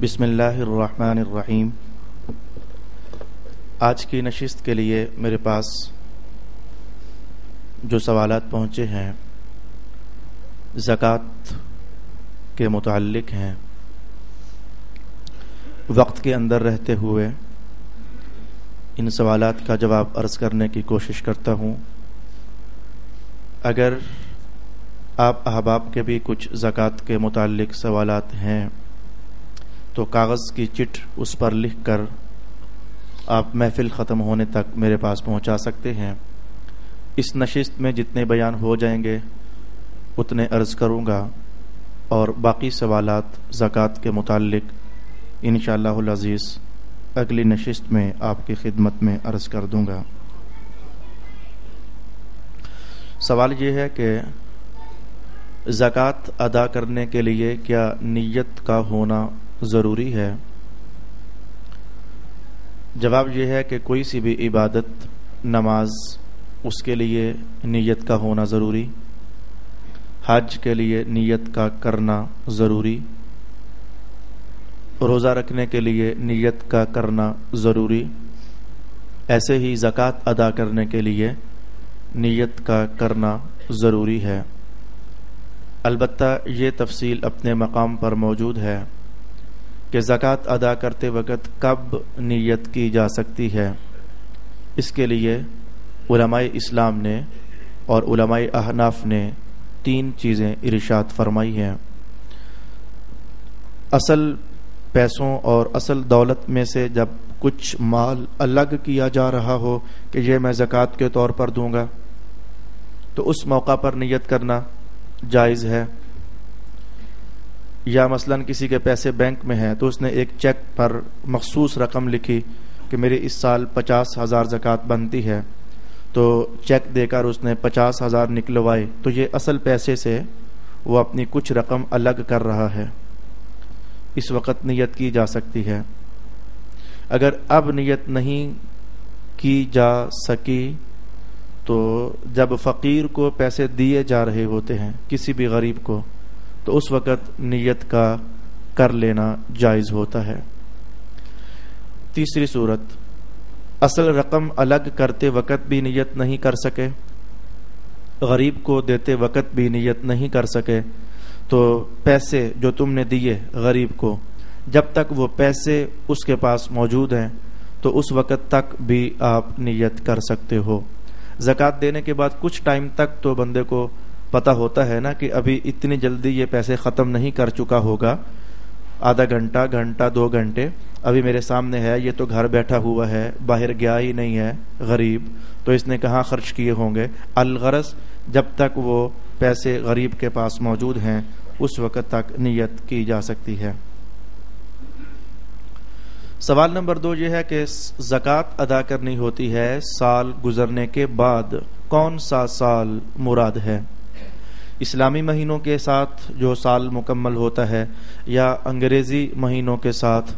بسم اللہ الرحمن الرحیم۔ آج کی نشست کے لیے میرے پاس جو سوالات پہنچے ہیں زکوٰۃ کے متعلق ہیں، وقت کے اندر رہتے ہوئے ان سوالات کا جواب عرض کرنے کی کوشش کرتا ہوں۔ اگر آپ احباب کے بھی کچھ زکوٰۃ کے متعلق سوالات ہیں تو کاغذ کی چٹ اس پر لکھ کر آپ محفل ختم ہونے تک میرے پاس پہنچا سکتے ہیں۔ اس نشست میں جتنے بیان ہو جائیں گے اتنے عرض کروں گا، اور باقی سوالات زکوٰۃ کے متعلق انشاءاللہ العزیز اگلی نشست میں آپ کی خدمت میں عرض کر دوں گا۔ سوال یہ ہے کہ زکوٰۃ ادا کرنے کے لیے کیا نیت کا ہونا ضروری ہے؟ جواب یہ ہے کہ کوئی سی بھی عبادت، نماز، اس کے لیے نیت کا ہونا ضروری، حج کے لیے نیت کا کرنا ضروری، روزہ رکھنے کے لیے نیت کا کرنا ضروری، ایسے ہی زکوٰۃ ادا کرنے کے لیے نیت کا کرنا ضروری ہے۔ البتہ یہ تفصیل اپنے مقام پر موجود ہے کہ زکوٰۃ ادا کرتے وقت کب نیت کی جا سکتی ہے۔ اس کے لیے علماء اسلام نے اور علماء احناف نے 3 چیزیں ارشاد فرمائی ہیں۔ اصل پیسوں اور اصل دولت میں سے جب کچھ مال الگ کیا جا رہا ہو کہ یہ میں زکوٰۃ کے طور پر دوں گا تو اس موقع پر نیت کرنا جائز ہے۔ یا مثلا کسی کے پیسے بینک میں ہیں تو اس نے ایک چیک پر مخصوص رقم لکھی کہ میری اس سال 50,000 زکوٰۃ بنتی ہے، تو چیک دے کر اس نے 50,000 نکلوائے، تو یہ اصل پیسے سے وہ اپنی کچھ رقم الگ کر رہا ہے، اس وقت نیت کی جا سکتی ہے۔ اگر اب نیت نہیں کی جا سکی تو جب فقیر کو پیسے دیے جا رہے ہوتے ہیں، کسی بھی غریب کو، تو اس وقت نیت کا کر لینا جائز ہوتا ہے۔ تیسری صورت، اصل رقم الگ کرتے وقت بھی نیت نہیں کر سکے، غریب کو دیتے وقت بھی نیت نہیں کر سکے، تو پیسے جو تم نے دیے غریب کو، جب تک وہ پیسے اس کے پاس موجود ہیں تو اس وقت تک بھی آپ نیت کر سکتے ہو۔ زکوٰۃ دینے کے بعد کچھ ٹائم تک تو بندے کو پتہ ہوتا ہے نا کہ ابھی اتنی جلدی یہ پیسے ختم نہیں کر چکا ہوگا، آدھا گھنٹہ، 2 گھنٹے ابھی میرے سامنے ہے، یہ تو گھر بیٹھا ہوا ہے، باہر گیا ہی نہیں ہے غریب، تو اس نے کہاں خرچ کیے ہوں گے۔ الغرض جب تک وہ پیسے غریب کے پاس موجود ہیں اس وقت تک نیت کی جا سکتی ہے۔ سوال نمبر 2 یہ ہے کہ زکوٰۃ ادا کرنی ہوتی ہے سال گزرنے کے بعد، کون سا سال مراد ہے؟ اسلامی مہینوں کے ساتھ جو سال مکمل ہوتا ہے یا انگریزی مہینوں کے ساتھ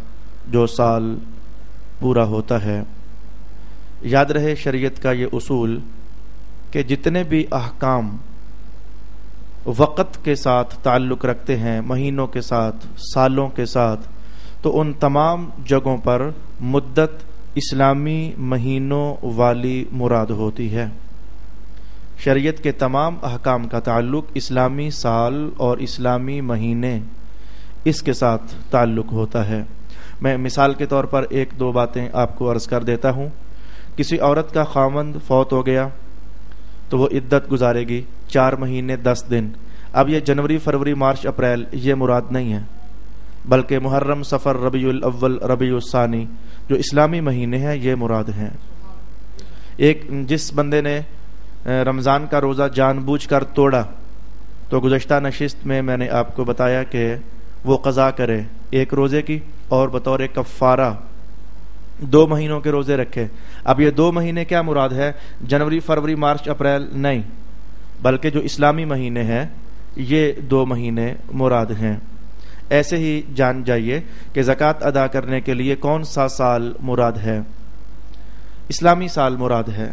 جو سال پورا ہوتا ہے؟ یاد رہے شریعت کا یہ اصول کہ جتنے بھی احکام وقت کے ساتھ تعلق رکھتے ہیں، مہینوں کے ساتھ، سالوں کے ساتھ، تو ان تمام جگہوں پر مدت اسلامی مہینوں والی مراد ہوتی ہے۔ شریعت کے تمام احکام کا تعلق اسلامی سال اور اسلامی مہینے اس کے ساتھ تعلق ہوتا ہے۔ میں مثال کے طور پر 1-2 باتیں آپ کو عرض کر دیتا ہوں۔ کسی عورت کا خاوند فوت ہو گیا تو وہ عدت گزارے گی 4 مہینے 10 دن۔ اب یہ جنوری، فروری، مارچ، اپریل یہ مراد نہیں ہے، بلکہ محرم، صفر، ربیع الاول، ربیع الثانی جو اسلامی مہینے ہیں یہ مراد ہیں۔ جس بندے نے رمضان کا روزہ جان بوجھ کر توڑا تو گزشتہ نشست میں نے آپ کو بتایا کہ وہ قضا کرے 1 روزے کی اور بطور کفارہ 2 مہینوں کے روزے رکھے۔ اب یہ 2 مہینے کیا مراد ہے؟ جنوری، فروری، مارچ، اپریل نہیں، بلکہ جو اسلامی مہینے ہیں یہ 2 مہینے مراد ہیں۔ ایسے ہی جان جائیے کہ زکوٰۃ ادا کرنے کے لیے کون سا سال مراد ہے؟ اسلامی سال مراد ہے۔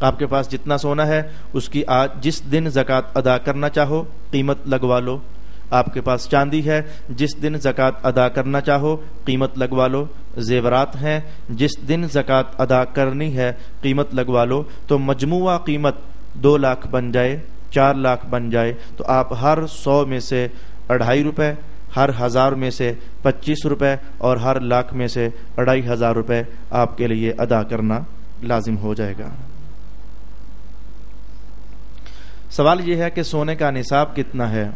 آپ کے پاس جتنا سونا ہے اس کی آج جس دن زکوٰۃ ادا کرنا چاہو قیمت لگوا لو. آپ کے پاس چاندی ہے، جس دن زکوٰۃ ادا کرنا چاہو قیمت لگوا لو. زیورات ہیں، جس دن زکوٰۃ ادا کرنی ہے قیمت لگوا لو. تو مجموعہ قیمت 2 لاکھ بن جائے، 4 لاکھ بن جائے، تو آپ ہر 100 میں سے 2.5 روپے، ہر 1000 میں سے 25 روپے اور ہر لاکھ میں سے 2500 روپے آپ کے لیے ادا کرنا لازم ہو جائے گا. سوال یہ ہے کہ سونے کا نصاب کتنا ہے؟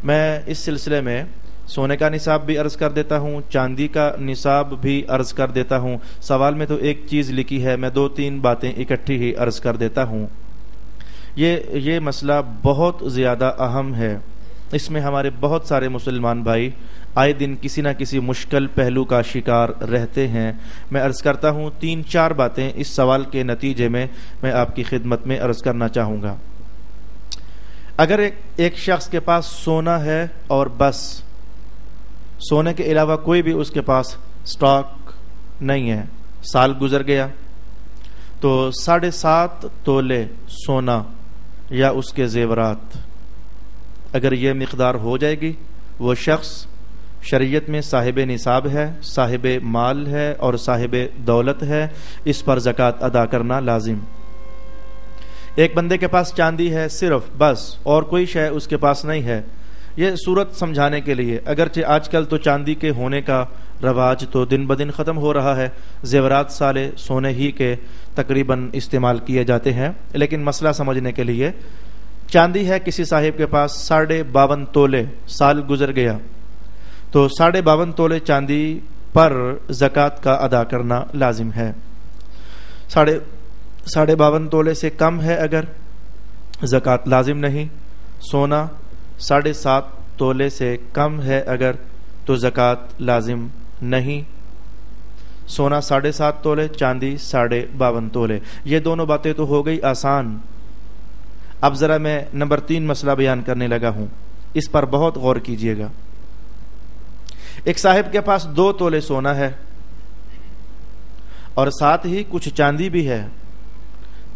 میں اس سلسلے میں سونے کا نصاب بھی عرض کر دیتا ہوں، چاندی کا نصاب بھی عرض کر دیتا ہوں. سوال میں تو ایک چیز لکھی ہے، میں 2-3 باتیں اکٹھی ہی عرض کر دیتا ہوں. یہ مسئلہ بہت زیادہ اہم ہے. اس میں ہمارے بہت سارے مسلمان بھائی آئے دن کسی نہ کسی مشکل پہلو کا شکار رہتے ہیں. میں عرض کرتا ہوں 3-4 باتیں اس سوال کے نتیجے میں آپ کی خدمت میں عرض کرنا چاہوں گا. اگر ایک شخص کے پاس سونا ہے اور بس سونے کے علاوہ کوئی بھی اس کے پاس سٹاک نہیں ہے، سال گزر گیا تو 7.5 تولے سونا یا اس کے زیورات اگر یہ مقدار ہو جائے گی، وہ شخص شریعت میں صاحب نصاب ہے، صاحب مال ہے اور صاحب دولت ہے، اس پر زکوٰۃ ادا کرنا لازم. ایک بندے کے پاس چاندی ہے صرف بس، اور کوئی شے اس کے پاس نہیں ہے. یہ صورت سمجھانے کے لیے، اگرچہ آج کل تو چاندی کے ہونے کا رواج تو دن بدن ختم ہو رہا ہے، زیورات سالے سونے ہی کے تقریباً استعمال کیے جاتے ہیں، لیکن مسئلہ سمجھنے کے لیے چاندی ہے کسی صاحب کے پاس 52.5 تولے، سال گزر گیا تو 52.5 تولے چاندی پر زکوٰۃ کا ادا کرنا لازم ہے. 52.5 تولے سے کم ہے اگر زکوٰۃ لازم نہیں. سونا 7.5 تولے سے کم ہے اگر تو زکوٰۃ لازم نہیں. سونا 7.5 تولے، چاندی 52.5 تولے. یہ دونوں باتیں تو ہو گئی آسان. اب ذرا میں نمبر 3 مسئلہ بیان کرنے لگا ہوں، اس پر بہت غور کیجئے گا. ایک صاحب کے پاس 2 تولے سونا ہے اور ساتھ ہی کچھ چاندی بھی ہے،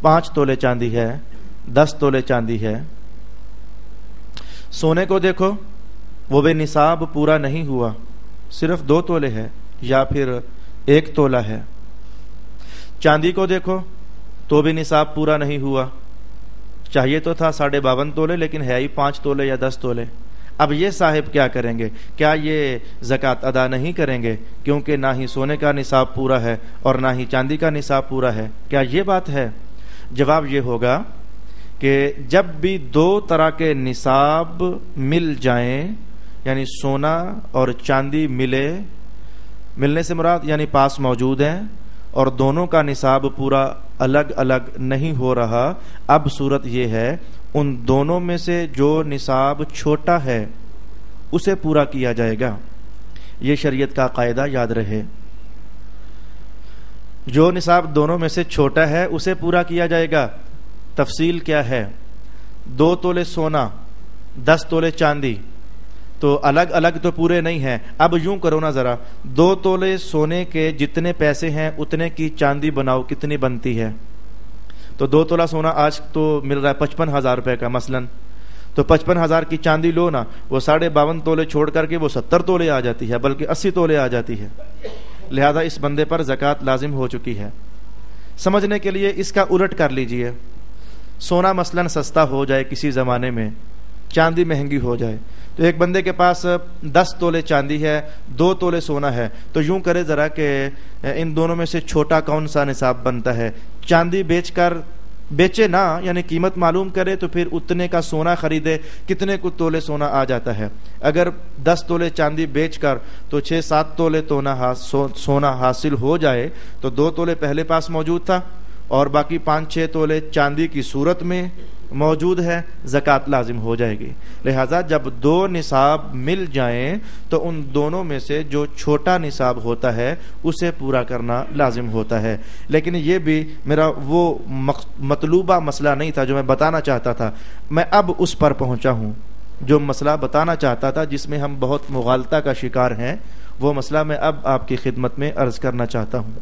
5 تولے چاندی ہے، 10 تولے چاندی ہے. سونے کو دیکھو وہ بھی نصاب پورا نہیں ہوا، صرف 2 تولے ہے یا پھر 1 تولہ ہے. چاندی کو دیکھو تو بھی نصاب پورا نہیں ہوا، چاہیے تو تھا 52.5 تولے لیکن ہے ہی 5 تولے یا 10 تولے. اب یہ صاحب کیا کریں گے؟ کیا یہ زکوٰۃ ادا نہیں کریں گے کیونکہ نہ ہی سونے کا نصاب پورا ہے اور نہ ہی چاندی کا نصاب پورا ہے؟ کیا یہ بات ہے؟ جواب یہ ہوگا کہ جب بھی 2 طرح کے نصاب مل جائیں، یعنی سونا اور چاندی ملنے سے مراد یعنی پاس موجود ہیں اور دونوں کا نصاب پورا الگ الگ نہیں ہو رہا، اب صورت یہ ہے ان دونوں میں سے جو نصاب چھوٹا ہے اسے پورا کیا جائے گا. یہ شریعت کا قاعدہ یاد رہے، جو نصاب دونوں میں سے چھوٹا ہے اسے پورا کیا جائے گا. تفصیل کیا ہے؟ 2 تولے سونا، 10 تولے چاندی تو الگ الگ تو پورے نہیں ہیں. اب یوں کرو نا ذرا، 2 تولے سونے کے جتنے پیسے ہیں اتنے کی چاندی بناؤ، کتنی بنتی ہے؟ تو 2 تولہ سونا آج تو مل رہا ہے 55,000 روپے کا مثلا، تو 55,000 کی چاندی لو نا، وہ 52.5 تولے چھوڑ کر کے وہ 70 تولے آ جاتی ہے، بلکہ 80 تولے آ جاتی ہے. لہذا اس بندے پر زکوٰۃ لازم ہو چکی ہے. سمجھنے کے لیے اس کا الٹ کر لیجئے. سونا مثلا سستا ہو جائے کسی زمانے میں، چاندی مہنگی ہو جائے، تو ایک بندے کے پاس 10 تولے چاندی ہے، 2 تولے سونا ہے، تو یوں کرے ذرا کہ ان دونوں میں سے چھوٹا کون سا نصاب بنتا ہے. چاندی بیچے نا، یعنی قیمت معلوم کرے تو پھر اتنے کا سونا خریدے، کتنے کو تولے سونا آ جاتا ہے. اگر 10 تولے چاندی بیچ کر تو 6-7 تولے سونا حاصل ہو جائے تو 2 تولے پہلے پاس موجود تھا اور باقی 5-6 تولے چاندی کی صورت میں موجود ہے، زکوٰۃ لازم ہو جائے گی. لہذا جب 2 نصاب مل جائیں تو ان دونوں میں سے جو چھوٹا نصاب ہوتا ہے اسے پورا کرنا لازم ہوتا ہے. لیکن یہ بھی میرا وہ مطلوبہ مسئلہ نہیں تھا جو میں بتانا چاہتا تھا. میں اب اس پر پہنچا ہوں جو مسئلہ بتانا چاہتا تھا، جس میں ہم بہت مغالطہ کا شکار ہیں. وہ مسئلہ میں اب آپ کی خدمت میں عرض کرنا چاہتا ہوں.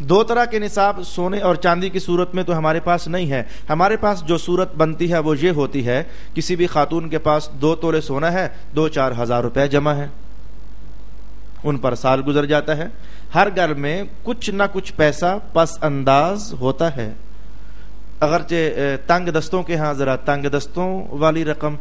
دو طرح کے نصاب سونے اور چاندی کی صورت میں تو ہمارے پاس نہیں ہے. ہمارے پاس جو صورت بنتی ہے وہ یہ ہوتی ہے, کسی بھی خاتون کے پاس 2 تولے سونا ہے, 2-4 ہزار روپے جمع ہے, ان پر سال گزر جاتا ہے. ہر گھر میں کچھ نہ کچھ پیسہ پس انداز ہوتا ہے, اگرچہ تنگ دستوں کے ہاں ذرا تنگ دستوں والی رقم,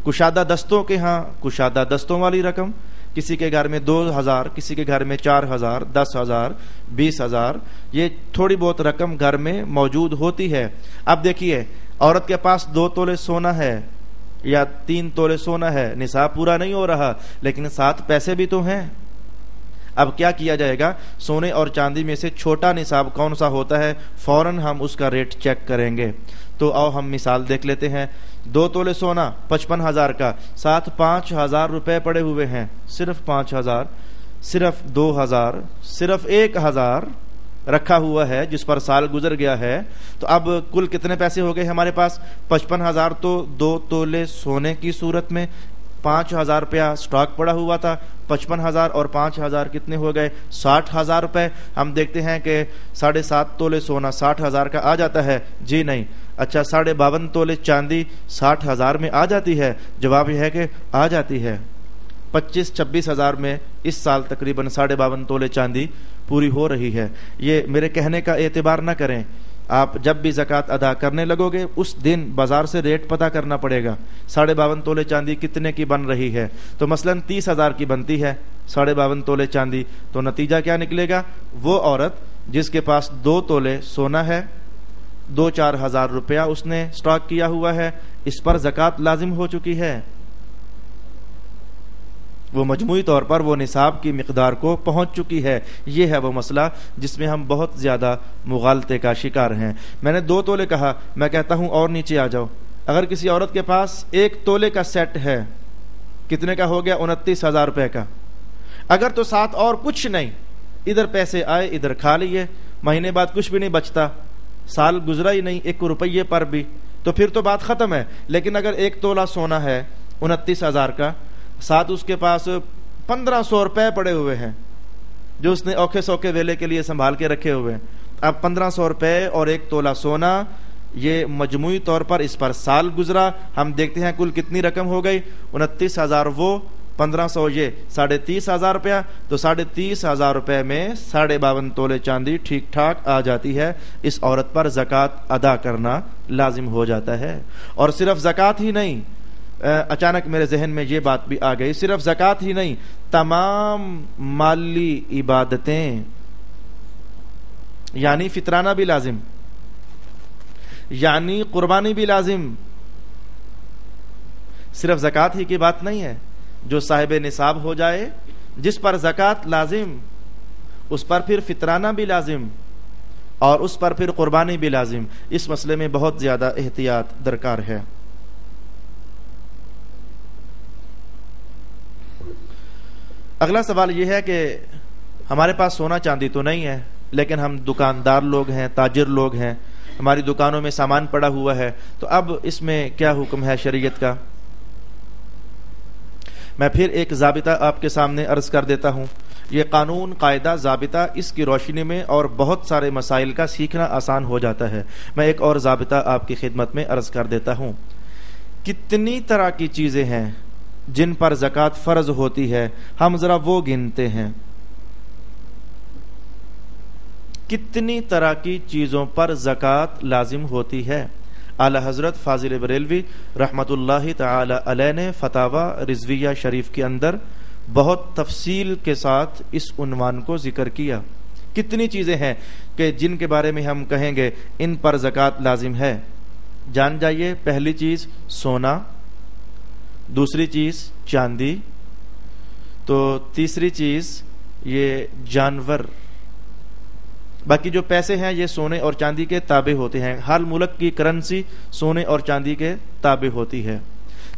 کشادہ دستوں کے ہاں کشادہ دستوں والی رقم. کسی کے گھر میں 2,000, کسی کے گھر میں 4,000, 10,000, 20,000, یہ تھوڑی بہت رقم گھر میں موجود ہوتی ہے. اب دیکھیے, عورت کے پاس 2 تولے سونا ہے یا 3 تولے سونا ہے, نصاب پورا نہیں ہو رہا, لیکن ساتھ پیسے بھی تو ہیں. اب کیا کیا جائے گا؟ سونے اور چاندی میں سے چھوٹا نصاب کون سا ہوتا ہے, فوراً ہم اس کا ریٹ چیک کریں گے. تو آؤ ہم مثال دیکھ لیتے ہیں. 2 تولے سونا 55,000 کا, ساتھ 5,000 روپے پڑے ہوئے ہیں, صرف 5,000, صرف 2,000, صرف 1,000 رکھا ہوا ہے جس پر سال گزر گیا ہے. تو اب کل کتنے پیسے ہو گئے ہمارے پاس؟ 55,000 تو 2 تولے سونے کی صورت میں, 5,000 روپیہ سٹاک پڑا ہوا تھا. 55,000 اور 5,000 کتنے ہو گئے؟ 60,000 روپے. ہم دیکھتے ہیں کہ 7.5 تولے سونا 60,000 کا آ جاتا ہے. جی نہیں. اچھا 52.5 تولے چاندی 60,000 میں آ جاتی ہے؟ جواب یہ ہے کہ آ جاتی ہے. 25-26,000 میں اس سال تقریباً 52.5 تولے چاندی پوری ہو رہی ہے. یہ میرے کہنے کا اعتبار نہ کریں, آپ جب بھی زکوٰۃ ادا کرنے لگو گے اس دن بازار سے ریٹ پتہ کرنا پڑے گا 52.5 تولے چاندی کتنے کی بن رہی ہے. تو مثلا 30,000 کی بنتی ہے 52.5 تولے چاندی, تو نتیجہ کیا نکلے گا؟ وہ عورت جس کے پاس 2 تولے سونا ہے, 2-4 ہزار روپیہ اس نے سٹاک کیا ہوا ہے, اس پر زکوٰۃ لازم ہو چکی ہے. وہ مجموعی طور پر وہ نصاب کی مقدار کو پہنچ چکی ہے. یہ ہے وہ مسئلہ جس میں ہم بہت زیادہ مغالطے کا شکار ہیں. میں نے 2 تولے کہا, میں کہتا ہوں اور نیچے آ جاؤ. اگر کسی عورت کے پاس 1 تولے کا سیٹ ہے, کتنے کا ہو گیا؟ 29,000 روپے کا. اگر تو ساتھ اور کچھ نہیں, ادھر پیسے آئے ادھر کھا لیے, مہینے بعد کچھ بھی نہیں بچتا, سال گزرا ہی نہیں 1 روپیے پر بھی, تو پھر تو بات ختم ہے. لیکن اگر 1 تولا سونا ہے 29,000 کا, ساتھ اس کے پاس 1,500 روپے پڑے ہوئے ہیں جو اس نے اوکھے سوکھے ویلے کے لیے سنبھال کے رکھے ہوئے ہیں. اب 1,500 روپے اور 1 تولا سونا, یہ مجموعی طور پر اس پر سال گزرا. ہم دیکھتے ہیں کل کتنی رقم ہو گئی. 29,000 وہ, 1,500 یہ, 30,500 روپیہ. تو 30,500 روپے میں 52.5 تولے چاندی ٹھیک ٹھاک آ جاتی ہے. اس عورت پر زکوٰۃ ادا کرنا لازم ہو جاتا ہے. اور صرف زکوٰۃ ہی نہیں, اچانک میرے ذہن میں یہ بات بھی آ گئی, صرف زکوٰۃ ہی نہیں, تمام مالی عبادتیں یعنی فطرانہ بھی لازم, یعنی قربانی بھی لازم. صرف زکوٰۃ ہی کی بات نہیں ہے. جو صاحب نصاب ہو جائے, جس پر زکوٰۃ لازم, اس پر پھر فطرانہ بھی لازم اور اس پر پھر قربانی بھی لازم. اس مسئلے میں بہت زیادہ احتیاط درکار ہے. اگلا سوال یہ ہے کہ ہمارے پاس سونا چاندی تو نہیں ہے, لیکن ہم دکاندار لوگ ہیں, تاجر لوگ ہیں, ہماری دکانوں میں سامان پڑا ہوا ہے, تو اب اس میں کیا حکم ہے شریعت کا؟ میں پھر ایک ضابطہ آپ کے سامنے عرض کر دیتا ہوں. یہ قانون, قاعدہ, ضابطہ, اس کی روشنی میں اور بہت سارے مسائل کا سیکھنا آسان ہو جاتا ہے. میں ایک اور ضابطہ آپ کی خدمت میں عرض کر دیتا ہوں. کتنی طرح کی چیزیں ہیں جن پر زکوٰۃ فرض ہوتی ہے, ہم ذرا وہ گنتے ہیں. کتنی طرح کی چیزوں پر زکوٰۃ لازم ہوتی ہے. اعلی حضرت فاضل بریلوی رحمت اللہ تعالی علیہ نے فتاوی رضویہ شریف کے اندر بہت تفصیل کے ساتھ اس عنوان کو ذکر کیا. کتنی چیزیں ہیں کہ جن کے بارے میں ہم کہیں گے ان پر زکوٰۃ لازم ہے. جان جائیے, پہلی چیز سونا, دوسری چیز چاندی, تو تیسری چیز یہ جانور. باقی جو پیسے ہیں یہ سونے اور چاندی کے تابع ہوتے ہیں. ہر ملک کی کرنسی سونے اور چاندی کے تابع ہوتی ہے.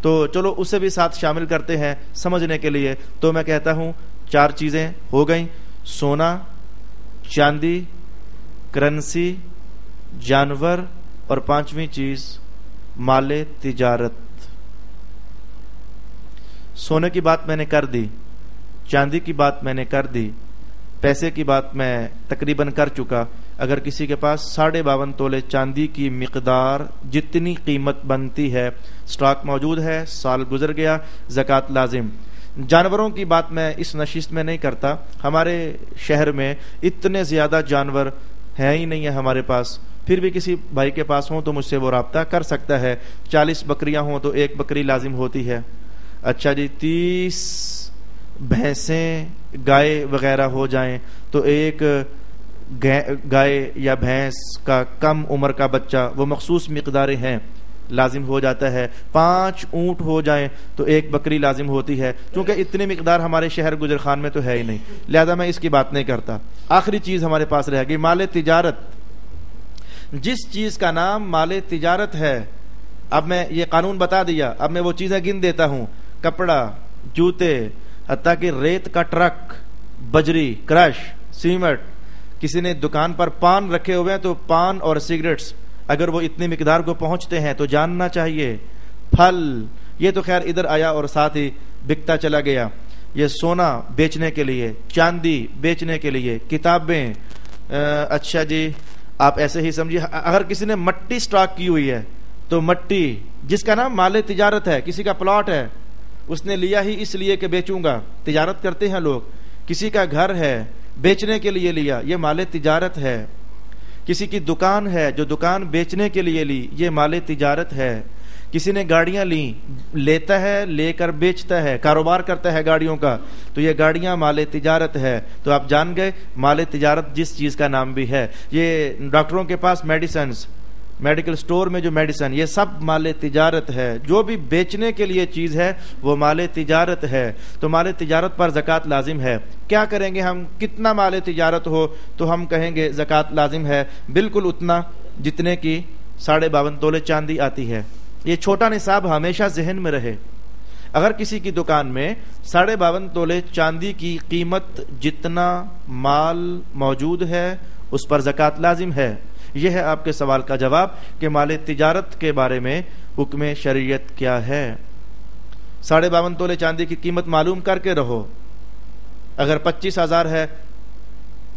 تو چلو اسے بھی ساتھ شامل کرتے ہیں سمجھنے کے لیے. تو میں کہتا ہوں 4 چیزیں ہو گئیں: سونا, چاندی, کرنسی, جانور, اور 5ویں چیز مال تجارت. سونے کی بات میں نے کر دی, چاندی کی بات میں نے کر دی, پیسے کی بات میں تقریباً کر چکا. اگر کسی کے پاس 52.5 تولے چاندی کی مقدار جتنی قیمت بنتی ہے سٹاک موجود ہے, سال گزر گیا, زکوٰۃ لازم. جانوروں کی بات میں اس نشست میں نہیں کرتا. ہمارے شہر میں اتنے زیادہ جانور ہیں ہی نہیں ہے ہمارے پاس. پھر بھی کسی بھائی کے پاس ہوں تو مجھ سے وہ رابطہ کر سکتا ہے. 40 بکریاں ہوں تو ایک بکری لازم ہوتی ہے. اچھا جی 30 بھینسیں گائے وغیرہ ہو جائیں تو ایک گائے یا بھینس کا کم عمر کا بچہ وہ مخصوص مقداریں ہیں لازم ہو جاتا ہے. 5 اونٹ ہو جائیں تو ایک بکری لازم ہوتی ہے. کیونکہ اتنی مقدار ہمارے شہر گجر خان میں تو ہے ہی نہیں, لہذا میں اس کی بات نہیں کرتا. آخری چیز ہمارے پاس رہ گئی مال تجارت. جس چیز کا نام مال تجارت ہے, اب میں یہ قانون بتا دیا, اب میں وہ چیزیں گن دیتا ہوں. کپڑا, جوتے, حتیٰ کہ ریت کا ٹرک, بجری, کرش, سیمنٹ. کسی نے دکان پر پان رکھے ہوئے ہیں تو پان اور سگریٹس اگر وہ اتنی مقدار کو پہنچتے ہیں تو جاننا چاہیے. پھل, یہ تو خیر ادھر آیا اور ساتھ ہی بکتا چلا گیا. یہ سونا بیچنے کے لیے, چاندی بیچنے کے لیے, کتابیں. اچھا جی آپ ایسے ہی سمجھیے اگر کسی نے مٹی سٹاک کی ہوئی ہے تو مٹی جس کا نام مال تجارت ہے, کسی کا پلاٹ ہے اس نے لیا ہی اس لیے کہ بیچوں گا, تجارت کرتے ہیں لوگ. کسی کا گھر ہے بیچنے کے لیے لیا, یہ مال تجارت ہے. کسی کی دکان ہے جو دکان بیچنے کے لیے لی, یہ مال تجارت ہے. کسی نے گاڑیاں لیں, لیتا ہے لے کر بیچتا ہے, کاروبار کرتا ہے گاڑیوں کا, تو یہ گاڑیاں مال تجارت ہے. تو آپ جان گئے مال تجارت جس چیز کا نام بھی ہے. یہ ڈاکٹروں کے پاس میڈیسنز, میڈیکل سٹور میں جو میڈیسن, یہ سب مال تجارت ہے. جو بھی بیچنے کے لیے چیز ہے وہ مال تجارت ہے. تو مال تجارت پر زکوٰۃ لازم ہے. کیا کریں گے ہم, کتنا مال تجارت ہو تو ہم کہیں گے زکوٰۃ لازم ہے؟ بالکل اتنا جتنے کی 52.5 تولے چاندی آتی ہے. یہ چھوٹا نصاب ہمیشہ ذہن میں رہے. اگر کسی کی دکان میں 52.5 تولے چاندی کی قیمت جتنا مال موجود ہے اس پر زکوٰۃ لازم ہے. یہ ہے آپ کے سوال کا جواب کہ مال تجارت کے بارے میں حکم شریعت کیا ہے. 52.5 تولے چاندی کی قیمت معلوم کر کے رہو. اگر 25,000 ہے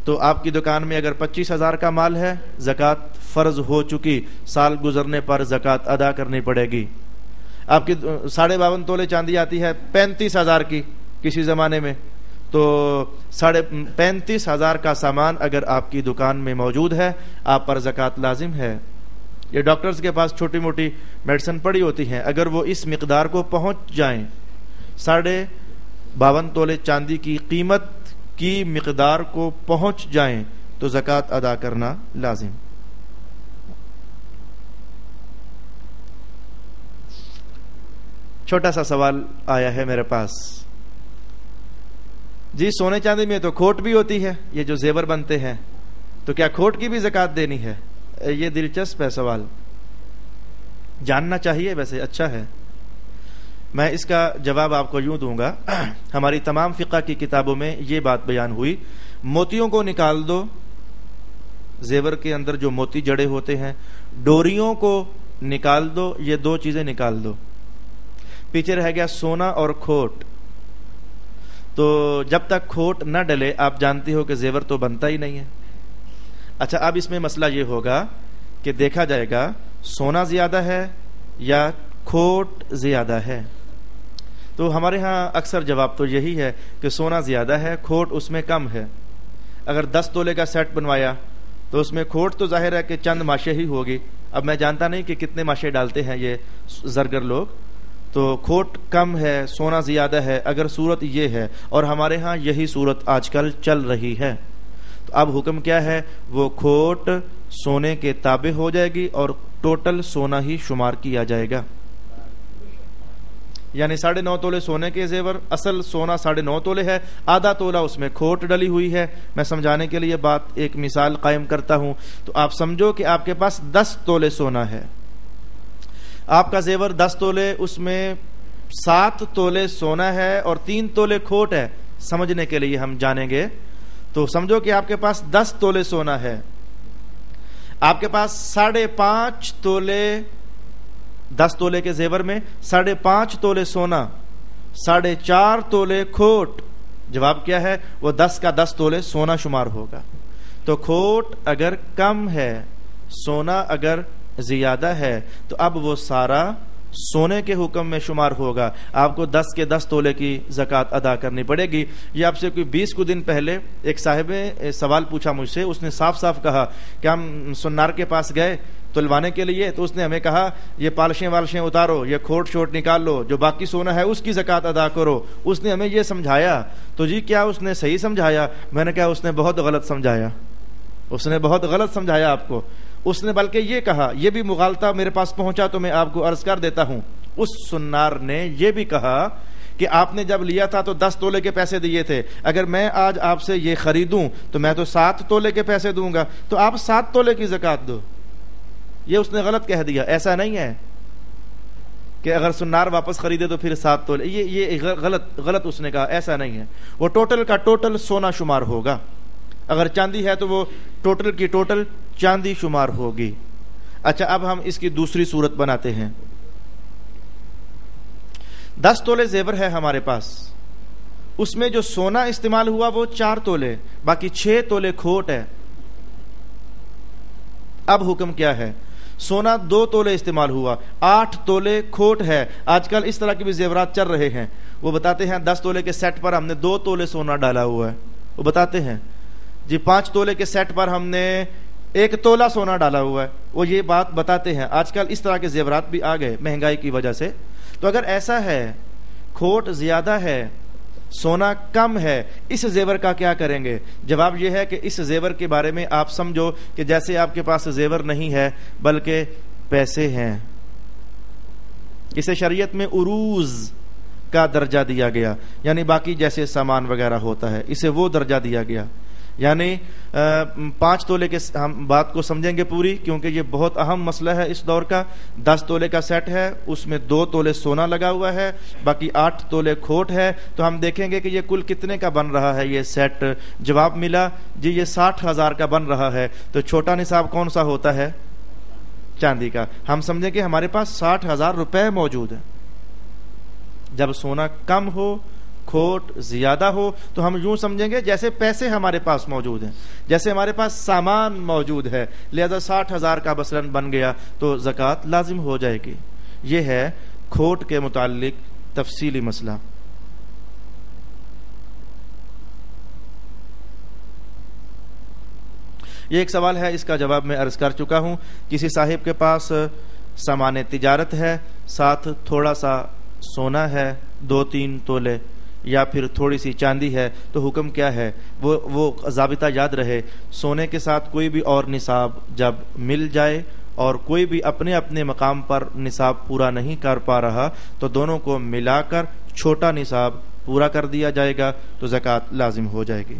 تو آپ کی دکان میں اگر 25,000 کا مال ہے زکوٰۃ فرض ہو چکی, سال گزرنے پر زکوٰۃ ادا کرنی پڑے گی. آپ کی 52.5 تولے چاندی آتی ہے 35,000 کی کسی زمانے میں, تو 35,000 کا سامان اگر آپ کی دکان میں موجود ہے آپ پر زکوٰۃ لازم ہے. یہ ڈاکٹرز کے پاس چھوٹی موٹی میڈیسن پڑی ہوتی ہیں, اگر وہ اس مقدار کو پہنچ جائیں 52.5 تولے چاندی کی قیمت کی مقدار کو پہنچ جائیں تو زکوٰۃ ادا کرنا لازم. چھوٹا سا سوال آیا ہے میرے پاس, جی سونے چاندی میں تو کھوٹ بھی ہوتی ہے, یہ جو زیور بنتے ہیں تو کیا کھوٹ کی بھی زکوٰۃ دینی ہے؟ یہ دلچسپ ہے سوال, جاننا چاہیے, ویسے اچھا ہے. میں اس کا جواب آپ کو یوں دوں گا. ہماری تمام فقہ کی کتابوں میں یہ بات بیان ہوئی, موتیوں کو نکال دو, زیور کے اندر جو موتی جڑے ہوتے ہیں, ڈوریوں کو نکال دو, یہ 2 چیزیں نکال دو, پیچھے رہ گیا سونا اور کھوٹ. تو جب تک کھوٹ نہ ڈلے آپ جانتے ہو کہ زیور تو بنتا ہی نہیں ہے. اچھا اب اس میں مسئلہ یہ ہوگا کہ دیکھا جائے گا سونا زیادہ ہے یا کھوٹ زیادہ ہے. تو ہمارے ہاں اکثر جواب تو یہی ہے کہ سونا زیادہ ہے, کھوٹ اس میں کم ہے. اگر 10 تولے کا سیٹ بنوایا تو اس میں کھوٹ تو ظاہر ہے کہ چند ماشے ہی ہوگی. اب میں جانتا نہیں کہ کتنے ماشے ڈالتے ہیں یہ زرگر لوگ, تو کھوٹ کم ہے سونا زیادہ ہے اگر صورت یہ ہے, اور ہمارے ہاں یہی صورت آج کل چل رہی ہے. تو اب حکم کیا ہے, وہ کھوٹ سونے کے تابع ہو جائے گی اور ٹوٹل سونا ہی شمار کیا جائے گا. یعنی 9.5 تولے سونے کے زیور, اصل سونا 9.5 تولے ہے, آدھا تولہ اس میں کھوٹ ڈلی ہوئی ہے. میں سمجھانے کے لیے بات ایک مثال قائم کرتا ہوں. تو آپ سمجھو کہ آپ کے پاس 10 تولے سونا ہے, آپ کا زیور 10 تولے, اس میں 7 تولے سونا ہے اور 3 تولے کھوٹ ہے. سمجھنے کے لیے ہم جانیں گے تو سمجھو کہ آپ کے پاس 10 تولے سونا ہے, آپ کے پاس 5.5 تولے, 10 تولے کے زیور میں 5.5 تولے سونا, 4.5 تولے کھوٹ, جواب کیا ہے؟ وہ 10 کا 10 تولے سونا شمار ہوگا. تو کھوٹ اگر کم ہے، سونا اگر زیادہ ہے، تو اب وہ سارا سونے کے حکم میں شمار ہوگا. آپ کو 10 کے 10 تولے کی زکوٰۃ ادا کرنی پڑے گی. یہ آپ سے کوئی 20 کو دن پہلے ایک صاحب نے سوال پوچھا مجھ سے. اس نے صاف صاف کہا کہ ہم سنار کے پاس گئے تلوانے کے لیے، تو اس نے ہمیں کہا یہ پالشیں والشیں اتارو، یہ کھوٹ شوٹ نکال لو، جو باقی سونا ہے اس کی زکوٰۃ ادا کرو. اس نے ہمیں یہ سمجھایا. تو جی کیا اس نے صحیح سمجھایا؟ میں نے کہا اس نے بہت غلط سمجھایا. اس نے بہت غلط سمجھایا آپ کو. اس نے بلکہ یہ کہا، یہ بھی مغالطہ میرے پاس پہنچا تو میں آپ کو عرض کر دیتا ہوں. اس سنار نے یہ بھی کہا کہ آپ نے جب لیا تھا تو 10 تولے کے پیسے دیے تھے، اگر میں آج آپ سے یہ خریدوں تو میں تو 7 تولے کے پیسے دوں گا، تو آپ 7 تولے کی زکوٰۃ دو. یہ اس نے غلط کہہ دیا. ایسا نہیں ہے کہ اگر سنار واپس خریدے تو پھر 7 تولے. یہ غلط اس نے کہا. ایسا نہیں ہے. وہ ٹوٹل کا ٹوٹل سونا شمار ہوگا. اگر چاندی ہے تو وہ ٹوٹل کی ٹوٹل چاندی شمار ہوگی. اچھا، اب ہم اس کی دوسری صورت بناتے ہیں. 10 تولے زیور ہے ہمارے پاس، اس میں جو سونا استعمال ہوا وہ 4 تولے، باقی 6 تولے کھوٹ ہے. اب حکم کیا ہے؟ سونا 2 تولے استعمال ہوا، 8 تولے کھوٹ ہے. آج کل اس طرح کے بھی زیورات چل رہے ہیں. وہ بتاتے ہیں 10 تولے کے سیٹ پر ہم نے 2 تولے سونا ڈالا ہوا ہے. وہ بتاتے ہیں جی 5 تولے کے سیٹ پر ہم نے 1 تولہ سونا ڈالا ہوا ہے. وہ یہ بات بتاتے ہیں. آج کل اس طرح کے زیورات بھی آ گئے مہنگائی کی وجہ سے. تو اگر ایسا ہے، کھوٹ زیادہ ہے، سونا کم ہے، اس زیور کا کیا کریں گے؟ جواب یہ ہے کہ اس زیور کے بارے میں آپ سمجھو کہ جیسے آپ کے پاس زیور نہیں ہے بلکہ پیسے ہیں. اسے شریعت میں عروض کا درجہ دیا گیا، یعنی باقی جیسے سامان وغیرہ ہوتا ہے اسے وہ درجہ دیا گیا. یعنی 5 تولے کے، ہم بات کو سمجھیں گے پوری کیونکہ یہ بہت اہم مسئلہ ہے اس دور کا. 10 تولے کا سیٹ ہے، اس میں 2 تولے سونا لگا ہوا ہے، باقی 8 تولے کھوٹ ہے. تو ہم دیکھیں گے کہ یہ کل کتنے کا بن رہا ہے یہ سیٹ. جواب ملا جی یہ 60,000 کا بن رہا ہے. تو چھوٹا نصاب کون سا ہوتا ہے؟ چاندی کا. ہم سمجھیں کہ ہمارے پاس 60,000 روپے موجود ہیں. جب سونا کم ہو، کھوٹ زیادہ ہو، تو ہم یوں سمجھیں گے جیسے پیسے ہمارے پاس موجود ہیں، جیسے ہمارے پاس سامان موجود ہے، لہذا 60,000 کا مثلاً بن گیا تو زکوٰۃ لازم ہو جائے گی. یہ ہے کھوٹ کے متعلق تفصیلی مسئلہ. یہ ایک سوال ہے، اس کا جواب میں عرض کر چکا ہوں. کسی صاحب کے پاس سامان تجارت ہے، ساتھ تھوڑا سا سونا ہے 2-3 تولے یا پھر تھوڑی سی چاندی ہے، تو حکم کیا ہے؟ وہ ضابطہ یاد رہے، سونے کے ساتھ کوئی بھی اور نصاب جب مل جائے اور کوئی بھی اپنے اپنے مقام پر نصاب پورا نہیں کر پا رہا تو دونوں کو ملا کر چھوٹا نصاب پورا کر دیا جائے گا تو زکوٰۃ لازم ہو جائے گی.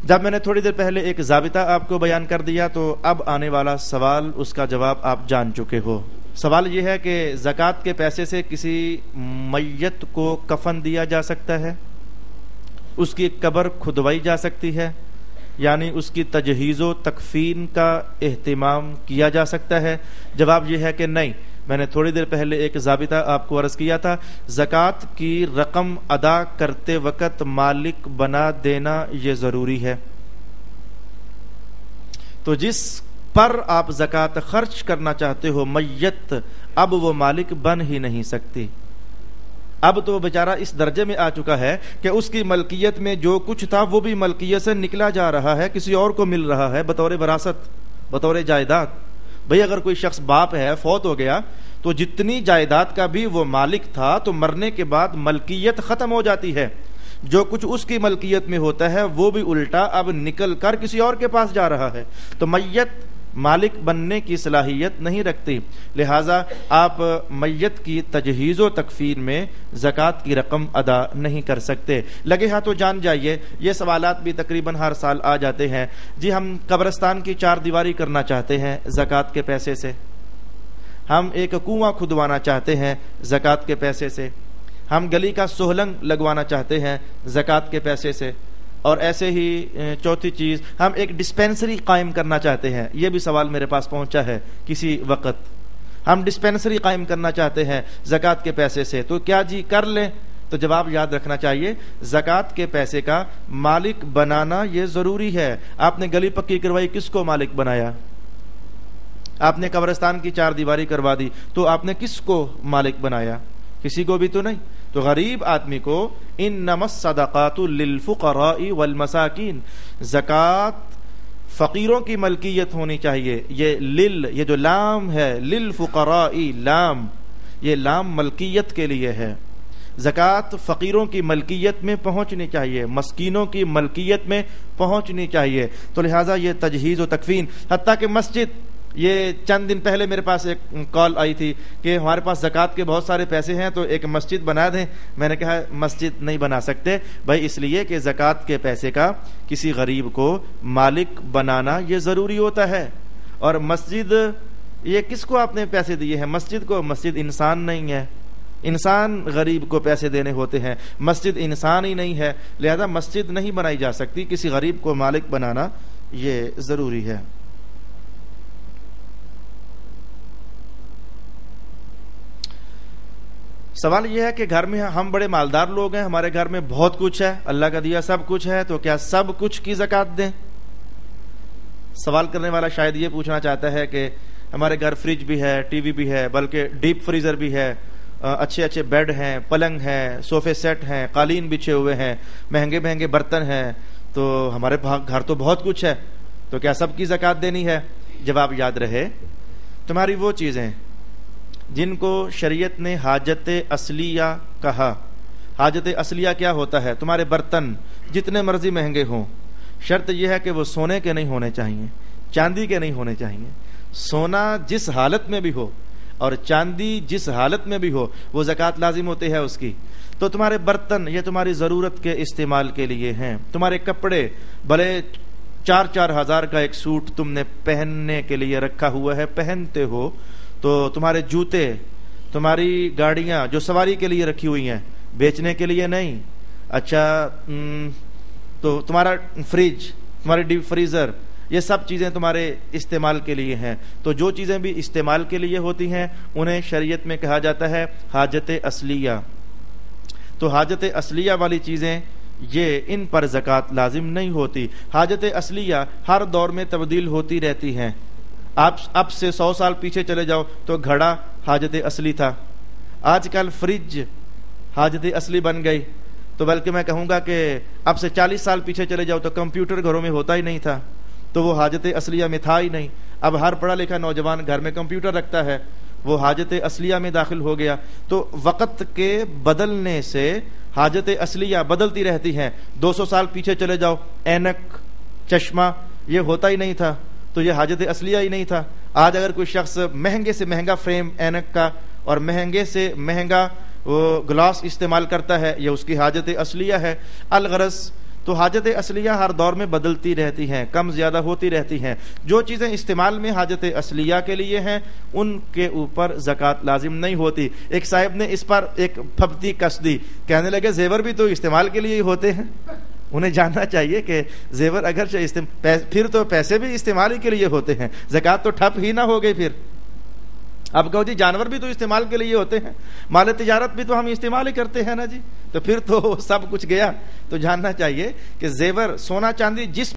جب میں نے تھوڑی دیر پہلے ایک ضابطہ آپ کو بیان کر دیا تو اب آنے والا سوال، اس کا جواب آپ جان چکے ہو. سوال یہ ہے کہ زکوٰۃ کے پیسے سے کسی میت کو کفن دیا جا سکتا ہے، اس کی قبر کھدوائی جا سکتی ہے، یعنی اس کی تجہیز و تکفین کا اہتمام کیا جا سکتا ہے؟ جواب یہ ہے کہ نہیں. میں نے تھوڑی دیر پہلے ایک ضابطہ آپ کو عرض کیا تھا، زکوٰۃ کی رقم ادا کرتے وقت مالک بنا دینا یہ ضروری ہے. تو جس پر آپ زکوٰۃ خرچ کرنا چاہتے ہو میت، اب وہ مالک بن ہی نہیں سکتی. اب تو وہ بیچارہ اس درجے میں آ چکا ہے کہ اس کی ملکیت میں جو کچھ تھا وہ بھی ملکیت سے نکلا جا رہا ہے، کسی اور کو مل رہا ہے بطور وراثت، بطور جائیداد. بھئی اگر کوئی شخص باپ ہے، فوت ہو گیا، تو جتنی جائیداد کا بھی وہ مالک تھا تو مرنے کے بعد ملکیت ختم ہو جاتی ہے. جو کچھ اس کی ملکیت میں ہوتا ہے وہ بھی الٹا اب نکل کر کسی اور کے پاس جا رہا ہے. تو میت مالک بننے کی صلاحیت نہیں رکھتی، لہٰذا آپ میت کی تجہیز و تکفین میں زکوٰۃ کی رقم ادا نہیں کر سکتے. لگے ہاتھوں جان جائیے، یہ سوالات بھی تقریباً ہر سال آ جاتے ہیں. جی ہم قبرستان کی 4 دیواری کرنا چاہتے ہیں زکوٰۃ کے پیسے سے، ہم ایک کنواں کھدوانا چاہتے ہیں زکوٰۃ کے پیسے سے، ہم گلی کا سہلنگ لگوانا چاہتے ہیں زکوٰۃ کے پیسے سے، اور ایسے ہی چوتھی چیز ہم ایک ڈسپینسری قائم کرنا چاہتے ہیں. یہ بھی سوال میرے پاس پہنچا ہے کسی وقت. ہم ڈسپینسری قائم کرنا چاہتے ہیں زکوٰۃ کے پیسے سے، تو کیا جی کر لیں تو جواب یاد رکھنا چاہیے، زکوٰۃ کے پیسے کا مالک بنانا یہ ضروری ہے۔ آپ نے گلی پکی کروائی، کس کو مالک بنایا؟ آپ نے قبرستان کی 4 دیواری کروا دی تو آپ نے کس کو مالک بنایا؟ کسی کو بھی تو نہیں۔ تو غریب آدمی کو انما الصدقات للفقراء والمساکین، زکوٰۃ فقیروں کی ملکیت ہونی چاہیے۔ یہ جو لام ہے للفقراء، لام، یہ لام ملکیت کے لیے ہے۔ زکوٰۃ فقیروں کی ملکیت میں پہنچنی چاہیے، مسکینوں کی ملکیت میں پہنچنی چاہیے۔ تو لہٰذا یہ تجہیز و تکفین، حتیٰ کہ مسجد، یہ چند دن پہلے میرے پاس ایک کال آئی تھی کہ ہمارے پاس زکوٰۃ کے بہت سارے پیسے ہیں تو ایک مسجد بنا دیں۔ میں نے کہا مسجد نہیں بنا سکتے بھائی، اس لیے کہ زکوٰۃ کے پیسے کا کسی غریب کو مالک بنانا یہ ضروری ہوتا ہے۔ اور مسجد، یہ کس کو آپ نے پیسے دیے ہیں؟ مسجد کو۔ مسجد انسان نہیں ہے، انسان غریب کو پیسے دینے ہوتے ہیں، مسجد انسان ہی نہیں ہے، لہذا مسجد نہیں بنائی جا سکتی، کسی غریب کو مالک بنانا یہ ضروری ہے۔ سوال یہ ہے کہ گھر میں ہم بڑے مالدار لوگ ہیں، ہمارے گھر میں بہت کچھ ہے، اللہ کا دیا سب کچھ ہے، تو کیا سب کچھ کی زکوٰۃ دیں؟ سوال کرنے والا شاید یہ پوچھنا چاہتا ہے کہ ہمارے گھر فریج بھی ہے، ٹی وی بھی ہے، بلکہ ڈیپ فریزر بھی ہے، اچھے اچھے بیڈ ہیں، پلنگ ہیں، صوفے سیٹ ہیں، قالین بچھے ہوئے ہیں، مہنگے مہنگے برتن ہیں، تو ہمارے گھر تو بہت کچھ ہے، تو کیا سب کی زکوٰۃ دینی ہے؟ جواب یاد رہے، تمہاری وہ چیزیں جن کو شریعت نے حاجت اصلیہ کہا۔ حاجت اصلیہ کیا ہوتا ہے؟ تمہارے برتن جتنے مرضی مہنگے ہوں، شرط یہ ہے کہ وہ سونے کے نہیں ہونے چاہیے، چاندی کے نہیں ہونے چاہیے۔ سونا جس حالت میں بھی ہو اور چاندی جس حالت میں بھی ہو وہ زکوٰۃ لازم ہوتی ہے اس کی۔ تو تمہارے برتن یہ تمہاری ضرورت کے استعمال کے لیے ہیں۔ تمہارے کپڑے، بھلے 4-4 ہزار کا ایک سوٹ تم نے پہننے کے لیے رکھا ہوا ہے، پہنتے ہو، تو تمہارے جوتے، تمہاری گاڑیاں جو سواری کے لیے رکھی ہوئی ہیں، بیچنے کے لیے نہیں۔ اچھا، تو تمہارا فریج، تمہارے ڈیپ فریزر، یہ سب چیزیں تمہارے استعمال کے لیے ہیں۔ تو جو چیزیں بھی استعمال کے لیے ہوتی ہیں انہیں شریعت میں کہا جاتا ہے حاجت اصلیہ۔ تو حاجت اصلیہ والی چیزیں یہ ان پر زکوٰۃ لازم نہیں ہوتی۔ حاجت اصلیہ ہر دور میں تبدیل ہوتی رہتی ہیں۔ آپ اب سے 100 سال پیچھے چلے جاؤ تو گھڑا حاجت اصلی تھا، آج کل فریج حاجت اصلی بن گئی، تو بلکہ میں کہوں گا کہ اب سے 40 سال پیچھے چلے جاؤ تو کمپیوٹر گھروں میں ہوتا ہی نہیں تھا، تو وہ حاجت اصلیہ میں تھا ہی نہیں۔ اب ہر پڑھا لکھا نوجوان گھر میں کمپیوٹر رکھتا ہے، وہ حاجت اصلیہ میں داخل ہو گیا۔ تو وقت کے بدلنے سے حاجت اصلیہ بدلتی رہتی ہیں۔ 200 سال پیچھے چلے جاؤ، اینک، چشمہ یہ ہوتا ہی نہیں تھا، تو یہ حاجت اصلیہ ہی نہیں تھا۔ آج اگر کوئی شخص مہنگے سے مہنگا فریم اینک کا اور مہنگے سے مہنگا وہ گلاس استعمال کرتا ہے، یہ اس کی حاجت اصلیہ ہے۔ الغرض تو حاجت اصلیہ ہر دور میں بدلتی رہتی ہیں، کم زیادہ ہوتی رہتی ہیں۔ جو چیزیں استعمال میں حاجت اصلیہ کے لیے ہیں ان کے اوپر زکوٰۃ لازم نہیں ہوتی۔ ایک صاحب نے اس پر ایک پھبتی کس دی، کہنے لگے زیور بھی تو استعمال کے لیے ہی ہوتے ہیں۔ انہیں جاننا چاہیے کہ زیور اگرچہ پھر تو پیسے بھی استعمال ہی کے لیے ہوتے ہیں، زکوٰۃ تو ٹھپ ہی نہ ہو گئی۔ پھر اب کہو جی جانور بھی تو استعمال کے لیے ہوتے ہیں، مال تجارت بھی تو ہم استعمال ہی کرتے ہیں نا جی، تو پھر تو سب کچھ گیا۔ تو جاننا چاہیے کہ زیور، سونا چاندی جس